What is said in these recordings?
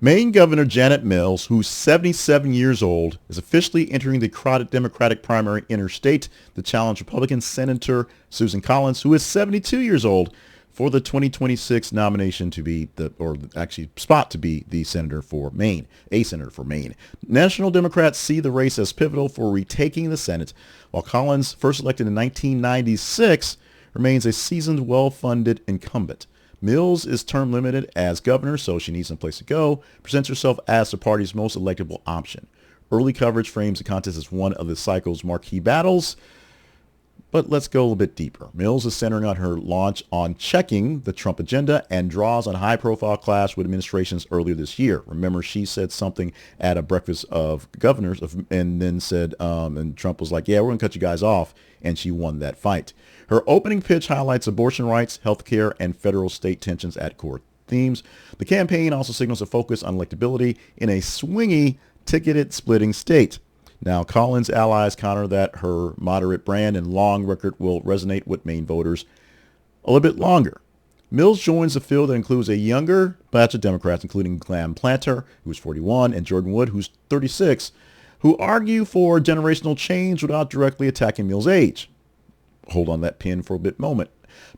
Maine Governor Janet Mills, who's 77 years old, is officially entering the crowded Democratic primary interstate to challenge Republican Senator Susan Collins, who is 72 years old, for the 2026 nomination to be spot to be the senator for Maine, a senator for Maine. National Democrats see the race as pivotal for retaking the Senate, while Collins, first elected in 1996, remains a seasoned, well-funded incumbent. Mills is term limited as governor, so she needs some place to go, presents herself as the party's most electable option. Early coverage frames the contest as one of the cycle's marquee battles. But let's go a little bit deeper. Mills is centering on her launch on checking the Trump agenda and draws on high-profile clash with administrations earlier this year. Remember, she said something at a breakfast of governors and then said, and Trump was like, yeah, we're going to cut you guys off. And she won that fight. Her opening pitch highlights abortion rights, health care, and federal-state tensions at core themes. The campaign also signals a focus on electability in a swingy, ticketed-splitting state. Now, Collins' allies counter that her moderate brand and long record will resonate with Maine voters a little bit longer. Mills joins the field that includes a younger batch of Democrats, including Glam Planter, who's 41, and Jordan Wood, who's 36, who argue for generational change without directly attacking Mills' age. Hold on that pin for a moment.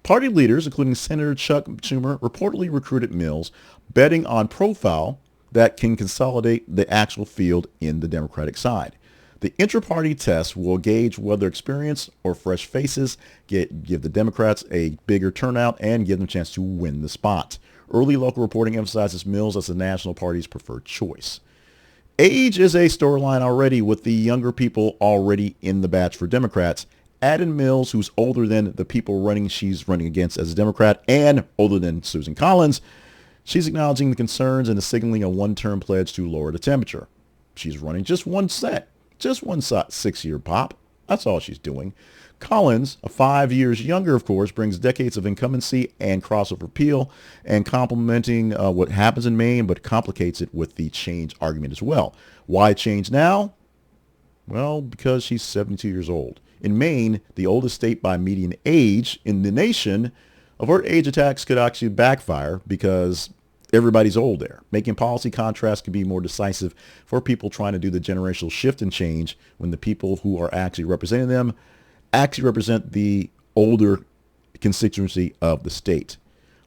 Party leaders, including Senator Chuck Schumer, reportedly recruited Mills, betting on profile that can consolidate the actual field in the Democratic side. The intra-party test will gauge whether experience or fresh faces give the Democrats a bigger turnout and give them a chance to win the spot. Early local reporting emphasizes Mills as the national party's preferred choice. Age is a storyline already, with the younger people already in the batch for Democrats. Add in Mills, who's older than the people she's running against as a Democrat and older than Susan Collins. She's acknowledging the concerns and is signaling a one-term pledge to lower the temperature. She's running just one 6-year pop. That's all she's doing. Collins, 5 years younger, of course, brings decades of incumbency and crossover appeal, and complementing what happens in Maine, but complicates it with the change argument as well. Why change now? Well, because she's 72 years old. In Maine, the oldest state by median age in the nation, overt age attacks could actually backfire because everybody's old there. Making policy contrasts can be more decisive for people trying to do the generational shift and change when the people who are actually representing them actually represent the older constituency of the state.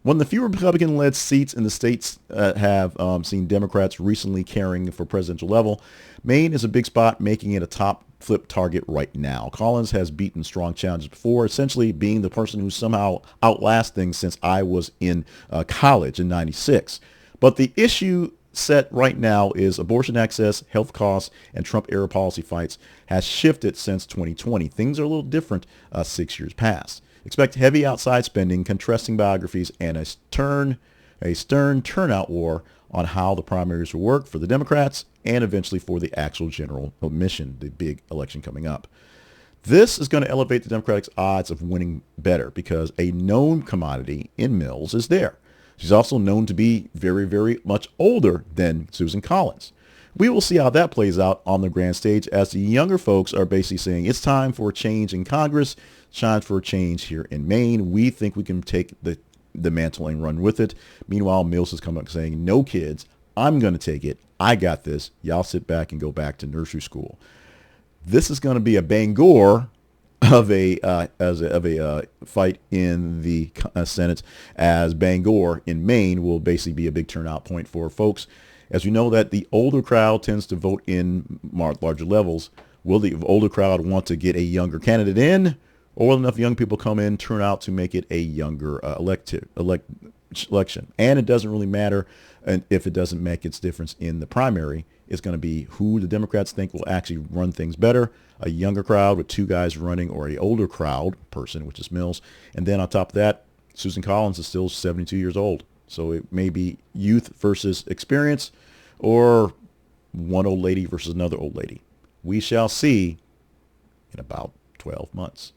One of the few Republican-led seats in the states have seen Democrats recently carrying for presidential level, Maine is a big spot, making it a top flip target right now. Collins has beaten strong challenges before, essentially being the person who somehow outlasts things since I was in college in '96. But the issue set right now is abortion access, health costs, and Trump-era policy fights has shifted since 2020. Things are a little different 6 years past. Expect heavy outside spending, contrasting biographies, and a stern turnout war on how the primaries will work for the Democrats and eventually for the actual general mission, the big election coming up. This is going to elevate the Democratic odds of winning better because a known commodity in Mills is there. She's also known to be very, very much older than Susan Collins. We will see how that plays out on the grand stage as the younger folks are basically saying it's time for a change in Congress, it's time for a change here in Maine. We think we can take the mantle and run with it. Meanwhile, Mills has come up saying, no kids, I'm going to take it. I got this. Y'all sit back and go back to nursery school. This is going to be a Bangor of a fight in the Senate, as Bangor in Maine will basically be a big turnout point for folks. As we know that the older crowd tends to vote in larger levels, will the older crowd want to get a younger candidate in, or will enough young people come in, turn out to make it a younger election? And it doesn't really matter if it doesn't make its difference in the primary. It's going to be who the Democrats think will actually run things better, a younger crowd with two guys running, or a older crowd person, which is Mills. And then on top of that, Susan Collins is still 72 years old. So it may be youth versus experience, or one old lady versus another old lady. We shall see in about 12 months.